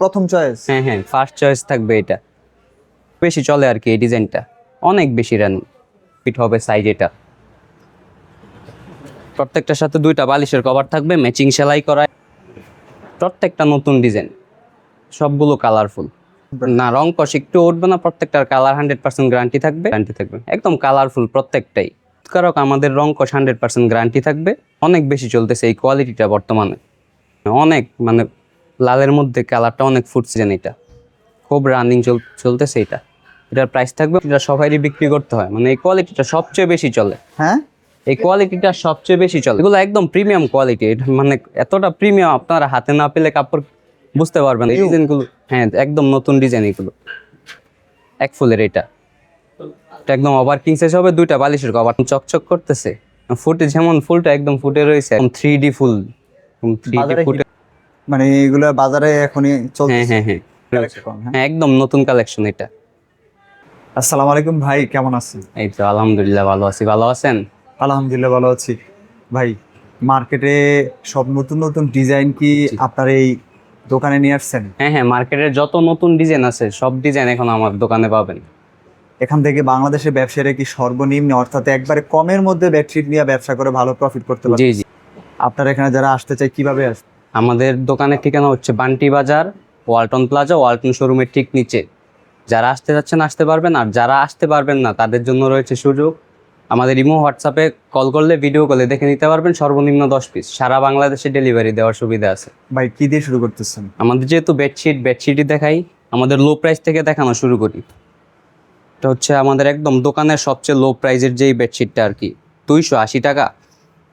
প্রথম চয়েস। হ্যাঁ হ্যাঁ, ফার্স্ট চয়েস থাকবে এটা। বেশি চলে আর কি এই ডিজাইনটা, অনেক বেশি রানিং ফিট হবে সাইজ এটা। প্রত্যেকটার সাথে দুইটা বালিশের কভার থাকবে, ম্যাচিং সেলাই করা, প্রত্যেকটা নতুন ডিজাইন, সবগুলো কালারফুল। না রং কষ একটু উঠবে না, প্রত্যেকটার কালার 100% গ্যারান্টি থাকবে, একদম কালারফুল প্রত্যেকটাই। কারণ আমাদের রং কষ 100% গ্যারান্টি থাকবে। অনেক বেশি চলতেছে এই কোয়ালিটিটা বর্তমানে, অনেক মানে লালের মধ্যে কালারটা অনেক ফুটছে, এটা খুব রানিং চলতেছে এটা। এটার প্রাইস থাকবে, এটা সবারই বিক্রি করতে হয়, মানে এই কোয়ালিটিটা সবচেয়ে বেশি চলে। হ্যাঁ, এই কোয়ালিটিটা সবচেয়ে বেশি চলে, এগুলো একদম প্রিমিয়াম কোয়ালিটি, মানে এতটা প্রিমিয়াম আপনারা হাতে না পেলে কাপড় বুঝতে পারবেন। এই ডিজাইনগুলো হ্যাঁ একদম নতুন ডিজাইন, এগুলো এক ফুলের এটা একদম ওভারকিং সাইজ হবে, দুইটা বালিশের কভার চকচক করতেছে, ফুটে যেমন ফুলটা একদম ফুটে রয়েছে, 3D ফুল, 3D ফুটে। মানে এগুলো বাজারে এখনই চলছে। হ্যাঁ হ্যাঁ হ্যাঁ, হ্যাঁ একদম নতুন কালেকশন এটা। আসসালামু আলাইকুম ভাই, কেমন আছেন? এই তো আলহামদুলিল্লাহ ভালো আছি, ভালো আছেন? আলহামদুলিল্লাহ ভালো আছি। ভাই, মার্কেটে সব নতুন নতুন ডিজাইন কি আপনার এই দোকানে নিয়ে আসছেন? হ্যাঁ হ্যাঁ, মার্কেটের যত নতুন ডিজাইন আছে সব ডিজাইন এখন আমার দোকানে পাবেন। এখান থেকে বাংলাদেশের ব্যবসায়ীরা কি সর্বনিম্ন অর্থাৎ একবারে কমের মধ্যে বেডশিট নিয়ে ব্যবসা করে ভালো প্রফিট করতে পারে? জি জি। আপনারা এখানে যারা আসতে চায় কিভাবে আসবে? আমাদের দোকানের ঠিকানা হচ্ছে বান্টি বাজার, ওয়ালটন প্লাজা, ওয়ালটন শোরুমের ঠিক নিচে। যারা আসতে যাচ্ছেন আসতে পারবেন, আর যারা আসতে পারবেন না তাদের জন্য রয়েছে সুযোগ, আমাদের ইমো হোয়াটসঅ্যাপে কল করলে ভিডিও কলে দেখে নিতে পারবেন। সর্বনিম্ন 10 পিস সারা বাংলাদেশে ডেলিভারি দেওয়ার সুবিধা আছে। ভাই, কি দিয়ে শুরু করতেছেন? আমাদের যেহেতু বেডশিটই দেখাই, আমাদের লো প্রাইস থেকে দেখানো শুরু করি। এটা হচ্ছে আমাদের একদম দোকানের সবচেয়ে লো প্রাইজের যেই বেডশিটটা আর কি, 280 টাকা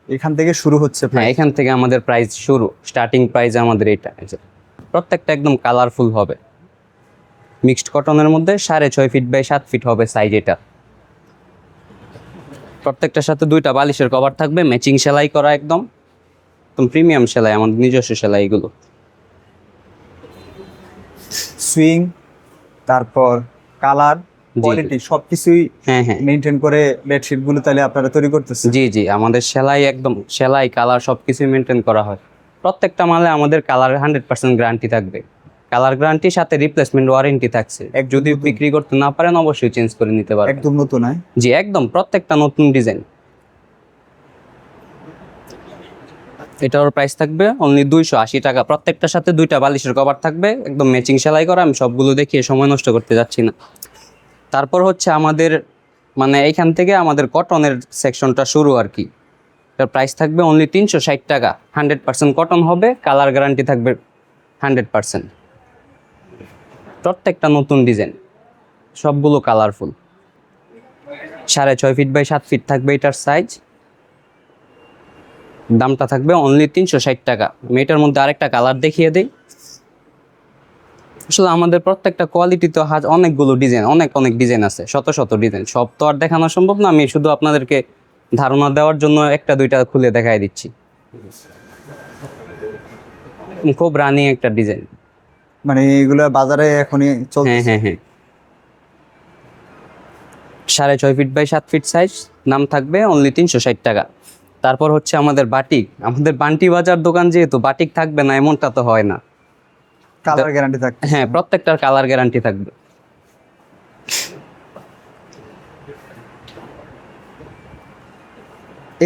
এখান থেকে শুরু হচ্ছে। হ্যাঁ, এখান থেকে আমাদের প্রাইস শুরু, স্টার্টিং প্রাইস আমাদের এটা। প্রত্যেকটা একদম কালারফুল হবে, মিক্সড কটনের মধ্যে 6.5 ফিট বাই 7 ফিট হবে সাইজ এটা। প্রত্যেকটার সাথে দুইটা বালিশের কভার থাকবে, ম্যাচিং সেলাই করা, একদম প্রিমিয়াম সেলাই, আমাদের নিজস্ব সেলাই এগুলো। সুইং, তারপর কালার, কোয়ালিটি সবকিছুই হ্যাঁ হ্যাঁ মেনটেন করে বেডশিট গুলো তাহলে আপনারা তৈরি করতেছেন? জি জি, আমাদের সেলাই একদম সেলাই কালার সবকিছুই মেনটেন করা হয়। প্রত্যেকটা মালে আমাদের কালার 100% গ্যারান্টি থাকবে, কালার গ্যারান্টির সাথে রিপ্লেসমেন্ট ওয়ারেন্টি থাকছে। যদি বিক্রি করতে না পারেন অবশ্যই চেঞ্জ করে নিতে পারবেন। একদম নতুন? জি একদম, প্রত্যেকটা নতুন ডিজাইন। এটার প্রাইস থাকবে অনলি 280 টাকা। প্রত্যেকটার সাথে দুইটা বালিশের কভার থাকবে, একদম ম্যাচিং সেলাই করা। আমি সবগুলো দেখিয়ে সময় নষ্ট করতে যাচ্ছি না। তারপর হচ্ছে আমাদের মানে এইখান থেকে আমাদের কটনের সেকশনটা শুরু আর কি। এটার প্রাইস থাকবে অনলি 360 টাকা। 100% কটন হবে, কালার গ্যারান্টি থাকবে 100%। প্রত্যেকটা নতুন ডিজাইন, সবগুলো কালারফুল। 6.5 ফিট বাই 7 ফিট থাকবে এটার সাইজ। দামটা থাকবে অনলি 360 টাকা। আমি এটার মধ্যে আরেকটা কালার দেখিয়ে দিই। আসলে আমাদের প্রত্যেকটা কোয়ালিটি তো অনেকগুলো ডিজাইন, অনেক ডিজাইন আছে, শত শত ডিজাইন, সব তো আর দেখানো সম্ভব না। আমি শুধু আপনাদেরকে ধারণা দেওয়ার জন্য একটা দুইটা খুলে দেখাই দিচ্ছি। খুব রানিং একটা ডিজাইন, মানে এগুলো বাজারে এখনই চলছে? হ্যাঁ হ্যাঁ হ্যাঁ। 6.5 ফিট বাই 7 ফিট সাইজ, দাম থাকবে অনলি 360 টাকা। তারপর হচ্ছে আমাদের বাটিক। আমাদের বান্টি বাজার দোকান, যেহেতু বাটিক থাকবে না এমনটা তো হয় না। কালার গ্যারান্টি থাকবে? হ্যাঁ, প্রত্যেকটার কালার গ্যারান্টি থাকবে।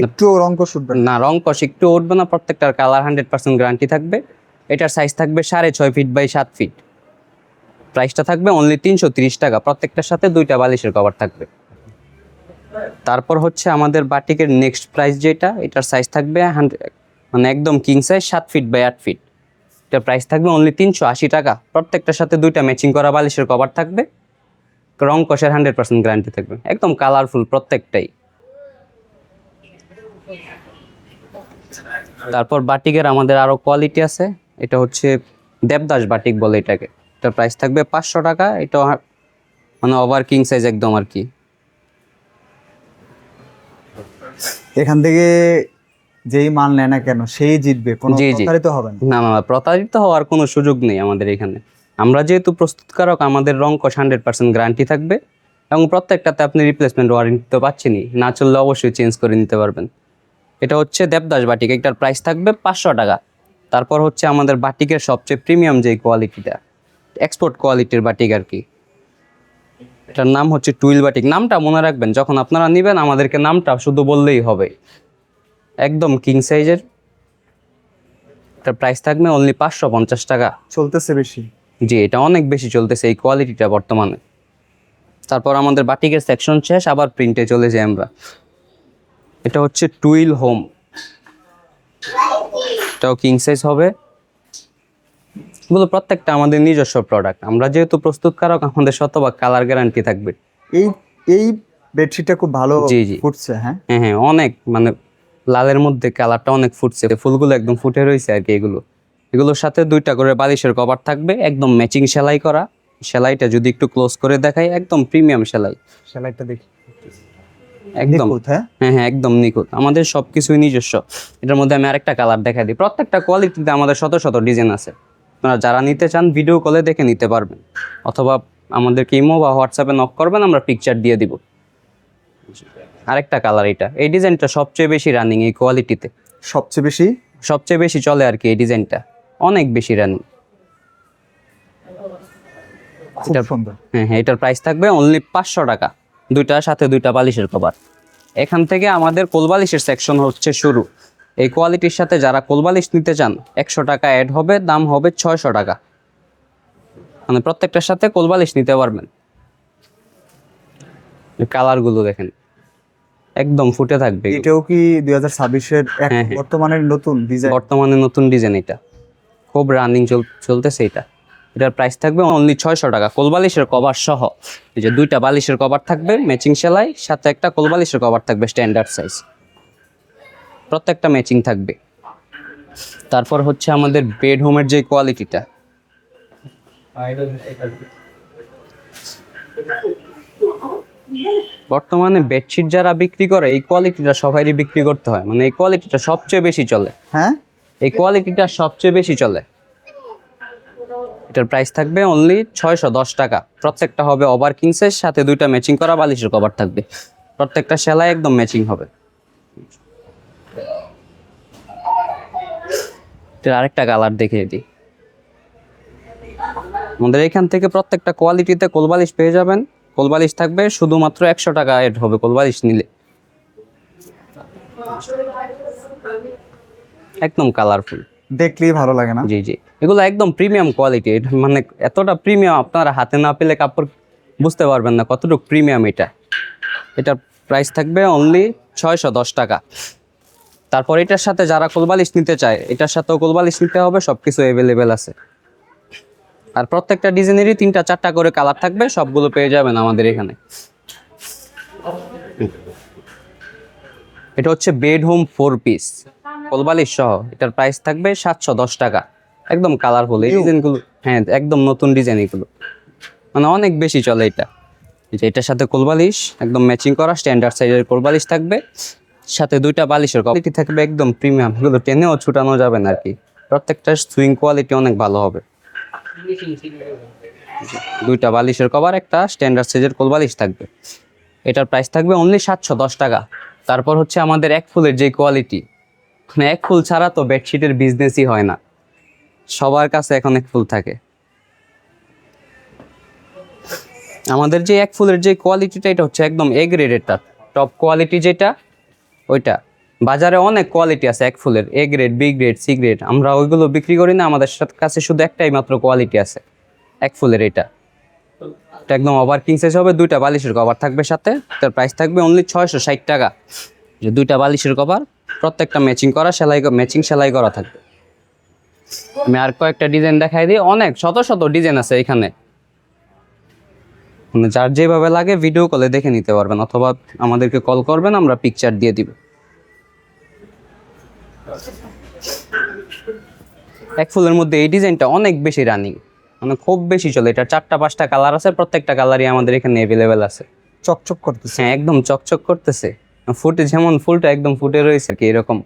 একটু রং কষ উঠবে না, রং কষ একটু উঠবে না, প্রত্যেকটার কালার 100% গ্যারান্টি থাকবে। এটার সাইজ থাকবে 6.5 ফিট বাই 7 ফিট। প্রাইসটা থাকবে অনলি 330 টাকা। প্রত্যেকটার সাথে দুইটা বালিশের কভার থাকবে। তারপর হচ্ছে আমাদের বাটিকের নেক্সট প্রাইস যেটা, এটার সাইজ থাকবে মানে একদম king size 7 feet by 8 feet. এটার প্রাইস থাকবে অনলি 380 টাকা। প্রত্যেকটার সাথে দুইটা ম্যাচিং করা বালিশের কভার থাকবে, রং কষের 100% গ্যারান্টি থাকবে, একদম কালারফুল প্রত্যেকটাই। তারপর বাটিকের আমাদের আরো কোয়ালিটি আছে। এটা হচ্ছে দেবদাস বাটিক বলে এটাকে। এটার প্রাইস থাকবে 500 টাকা। এটা মানে ওভার কিং সাইজ একদম আর কি। এখান থেকে যেই মাল নেয় না কেন সেই জিতবে, কোনো প্রতারিত হবে না? না না, প্রতারিত হওয়ার কোনো সুযোগ নেই আমাদের এখানে। আমরা যেহেতু প্রস্তুতকারক, আমাদের রং কষ 100% গ্যারান্টি থাকবে, এবং প্রত্যেকটাতে আপনি রিপ্লেসমেন্ট ওয়ারেন্টি তো পাচ্ছেনই, না চললে অবশ্যই চেঞ্জ করে নিতে পারবেন। এটা হচ্ছে দেবদাস বাটিক, এটার প্রাইস থাকবে 500 টাকা। তারপর হচ্ছে আমাদের বাটিকের সবচেয়ে প্রিমিয়াম যে কোয়ালিটিটা, এক্সপোর্ট কোয়ালিটির বাটিক আর কি। এটার নাম হচ্ছে টুইল বাটিক। নামটা মনে রাখবেন, যখন আপনারা নেবেন আমাদেরকে নামটা শুধু বললেই হবে। একদম কিং সাইজের। এটার প্রাইস থাকবে অনলি 550 টাকা। চলতেছে বেশি। জি, এটা অনেক বেশি চলতেছে এই কোয়ালিটিটা বর্তমানে। তারপর আমাদের বাটিকের সেকশন শেষ, আবার প্রিন্টে চলে যাই আমরা। এটা হচ্ছে টুইল হোম, এটাও কিং সাইজ হবে। এগুলো প্রত্যেকটা আমাদের নিজস্ব প্রোডাক্ট। আমরা যেহেতু প্রস্তুতকারক, আমাদের শতভাগ কালার গ্যারান্টি থাকবে। এই এই বেডশিটটা খুব ভালো জি, জি। ফুটছে। হ্যাঁ হ্যাঁ হ্যাঁ, অনেক মানে লালের মধ্যে কালারটা অনেক ফুটছে, ফুলগুলো একদম ফুটে রয়েছে আর কি। এগুলোর সাথে 2টা করে বালিশের কভার থাকবে, একদম ম্যাচিং সেলাই করা। সেলাইটা যদি একটু ক্লোজ করে দেখাই, একদম প্রিমিয়াম সেলাই। সেলাইটা দেখি একদম নিখুঁত। হ্যাঁ হ্যাঁ হ্যাঁ, একদম নিখুঁত। আমাদের সব কিছুই নিজস্ব। এটার মধ্যে আমি আরেকটা কালার দেখাই দিই। প্রত্যেকটা কোয়ালিটিতে আমাদের শত শত ডিজাইন আছে। আপনারা যারা নিতে চান ভিডিও কলে দেখে নিতে পারবেন, অথবা আমাদেরকে ইমো বা হোয়াটসঅ্যাপে নক করবেন, আমরা পিকচার দিয়ে দিব। আরেকটা কালার, এই ডিজাইনটা সবচেয়ে বেশি রানিং এই কোয়ালিটিতে। সবচেয়ে বেশি চলে আর কি এই ডিজাইনটা, অনেক বেশি রানিং। খুব সুন্দর। হ্যাঁ হ্যাঁ, এটার প্রাইস থাকবে অনলি 500 টাকা। 2টার সাথে 2টা বালিশের কভার। এখান থেকে আমাদের কোলবালিশের সেকশন হচ্ছে শুরু। এই কোয়ালিটির সাথে যারা কোলবালিশ নিতে চান 100 টাকা অ্যাড হবে, দাম হবে 600 টাকা। মানে প্রত্যেকটার সাথে কোলবালিশ নিতে পারবেন। কালারগুলো দেখেন, একদম ফুটে থাকবে। এটাও কি 2026-এর হ্যাঁ। বর্তমানের নতুন ডিজাইন? বর্তমানে নতুন ডিজাইন, এটা খুব রানিং চলতেছে এটা। এটার প্রাইস থাকবে অনলি 600 টাকা, কোলবালিশের কভার সহ। এই যে 2টা বালিশের কভার থাকবে ম্যাচিং সেলাই, সাথে একটা কোলবালিশের কভার থাকবে স্ট্যান্ডার্ড সাইজ, প্রত্যেকটা ম্যাচিং থাকবে। তারপর হচ্ছে আমাদের বেডরুমের যে কোয়ালিটিটা, বর্তমানে বেডশিট যারা বিক্রি করে এই কোয়ালিটিটা সবারই বিক্রি করতে হয়, মানে এই কোয়ালিটিটা সবচেয়ে বেশি চলে। হ্যাঁ, এই কোয়ালিটিটা সবচেয়ে বেশি চলে। এটার প্রাইস থাকবে অনলি 610 টাকা। প্রত্যেকটা হবে ওভার কিংসের সাথে 2টা ম্যাচিং করা বালিশের কভার থাকবে। প্রত্যেকটা সেলাই একদম ম্যাচিং হবে। এটার আরেকটা কালার দেখিয়ে দিই। আমাদের এখান থেকে প্রত্যেকটা কোয়ালিটিতে কোলবালিশ পেয়ে যাবেন। কোলবালিশ থাকবে শুধুমাত্র 100 টাকা এড হবে কোলবালিশ নিলে। একদম কালারফুল, দেখলেই ভালো লাগে না? জি জি, এগুলো একদম প্রিমিয়াম কোয়ালিটি। মানে এতটা প্রিমিয়াম আপনারা হাতে না পেলে কাপড় বুঝতে পারবেন না কতটুকু প্রিমিয়াম এটা। এটার প্রাইস থাকবে অনলি 610 টাকা। তারপর এটার সাথে যারা কোলবালিশ নিতে চায়, এটার সাথেও কোলবালিশ নিতে হবে, সবকিছু অ্যাভেলেবেল আছে। আর প্রত্যেকটা ডিজাইনেরই 3টা 4টা করে কালার থাকবে, সবগুলো পেয়ে যাবেন আমাদের এখানে। এটা হচ্ছে বেড হোম 4 পিস কোলবালিশ সহ। এটার প্রাইস থাকবে 710 টাকা। একদম কালারফুল এই ডিজাইনগুলো। হ্যাঁ, একদম নতুন ডিজাইন এগুলো, মানে অনেক বেশি চলে এটা। যে এটার সাথে কোলবালিশ একদম ম্যাচিং করা স্ট্যান্ডার্ড সাইজের কোলবালিশ থাকবে, সাথে 2টা বালিশের কোয়ালিটি থাকবে একদম প্রিমিয়াম। এগুলো টেনেও ছুটানো যাবে না আর কি। প্রত্যেকটা সুইং কোয়ালিটি অনেক ভালো হবে। 2টা বালিশের কভার, একটা স্ট্যান্ডার্ড সাইজের কোলবালিশ থাকবে। এটার প্রাইস থাকবে অনলি 710 টাকা। তারপর হচ্ছে আমাদের এক ফুলের যে কোয়ালিটি, মানে এক ফুল ছাড়া তো বেডশিটের বিজনেসই হয় না। সবার কাছে এখন এক ফুল থাকে। আমাদের যে এক ফুলের যে কোয়ালিটিটা, এটা হচ্ছে একদম এ গ্রেডেরটা, টপ কোয়ালিটি যেটা, ওইটা। বাজারে অনেক কোয়ালিটি আছে এক ফুলের, A grade, B grade, C grade. আমরা ওইগুলো বিক্রি করি না, আমাদের কাছে শুধু একটাই মাত্র কোয়ালিটি আছে এক ফুলের। এটা একদম ওভার কিং সাইজ হবে, 2টা বালিশের কভার থাকবে সাথে। তার প্রাইস থাকবে অনলি 660 টাকা। যে 2টা বালিশের কভার, প্রত্যেকটা ম্যাচিং করা, ম্যাচিং সেলাই করা থাকবে। আমি আর কয়েকটা ডিজাইন দেখাই দিই। অনেক শত শত ডিজাইন আছে এখানে, মানে যার যেভাবে লাগে ভিডিও কলে দেখে নিতে পারবেন, অথবা আমাদেরকে কল করবেন, আমরা পিকচার দিয়ে দিব। এক ফুলের মধ্যে এই ডিজাইনটা অনেক বেশি রানিং, মানে খুব বেশি চলে। এটা 4টা 5টা কালার আছে, প্রত্যেকটা কালারই আমাদের এখানে অ্যাভেলেবেল আছে। চকচক করতেছে। হ্যাঁ, একদম চকচক করতেছে। ফুটে যেমন ফুলটা একদম ফুটে রয়েছে আর কি, এরকম।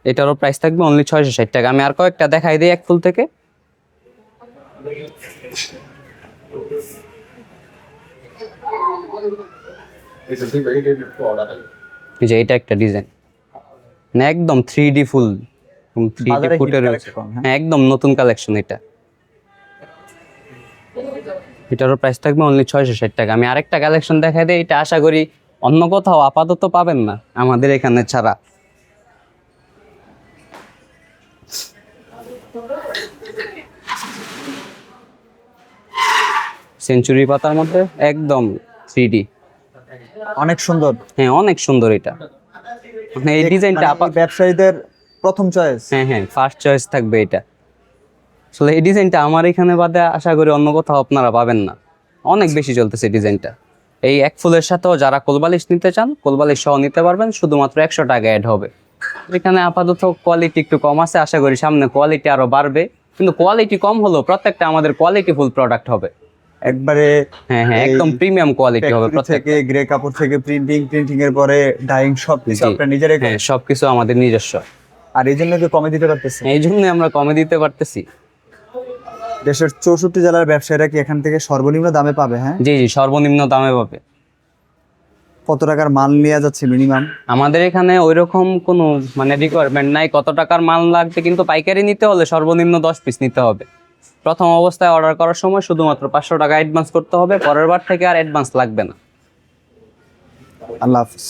এটারও প্রাইস থাকবে অনলি 660 টাকা। আমি আর কয়েকটা দেখাই দিই এক ফুল থেকে। যে এটা একটা ডিজাইন, মানে একদম 3D ফুল, 3D বাজারে ফুটে hit রয়েছে। collection, হ্যাঁ। হ্যাঁ, একদম নতুন কালেকশন এটা। এটারও প্রাইস থাকবে অনলি 660 টাকা। আমি আরেকটা কালেকশন দেখাই দিই, এটা আশা করি অন্য কোথাও আপাতত পাবেন না, আমাদের এখানে ছাড়া। সেঞ্চুরি পাতার মধ্যে একদম 3D। অনেক সুন্দর। হ্যাঁ অনেক সুন্দর এটা, মানে এই ডিজাইনটা মানে ব্যবসায়ীদের প্রথম চয়েস। হ্যাঁ হ্যাঁ ফার্স্ট চয়েস থাকবে এটা। আসলে এই ডিজাইনটা আমার এখানে বাদে আশা করি অন্য কোথাও আপনারা পাবেন না, অনেক বেশি চলতেছে ডিজাইনটা। এই এক ফুলের সাথেও যারা কোলবালিশ নিতে চান কোলবালিশ সহ নিতে পারবেন, শুধুমাত্র 100 টাকা অ্যাড হবে। এখানে আপাতত কোয়ালিটি একটু কম আছে, আশা করি সামনে কোয়ালিটি আরো বাড়বে, কিন্তু কোয়ালিটি কম হলেও প্রত্যেকটা আমাদের কোয়ালিটি ফুল প্রোডাক্ট হবে। একবারে হ্যাঁ হ্যাঁ একদম প্রিমিয়াম কোয়ালিটি হবে ফ্যাক্টরি প্রত্যেক। থেকে গ্রে কাপড় থেকে প্রিন্টিং এর পরে ডাইং সব কিছু জি। আপনারা নিজেরাই করেন? হ্যাঁ সবকিছু আমাদের নিজস্ব, আর এই জন্য কি কমে দিতে পারতেছে? এই জন্য আমরা কমে দিতে পারতেছি। দেশের 64 জেলার ব্যবসায়ীরা কি এখান থেকে সর্বনিম্ন দামে পাবে? হ্যাঁ, জি জি সর্বনিম্ন দামে পাবে। কত টাকার মাল নেওয়া যাচ্ছে মিনিমাম? আমাদের এখানে ওইরকম কোনো মানে রিকোয়ারমেন্ট নাই কত টাকার মাল লাগবে, কিন্তু পাইকারি নিতে হলে সর্বনিম্ন 10 পিস নিতে হবে। প্রথম অবস্থায় অর্ডার করার সময় শুধুমাত্র 500 টাকা অ্যাডভান্স করতে হবে, পরের বার থেকে আর অ্যাডভান্স লাগবে না। আল্লাহ হাফিজ।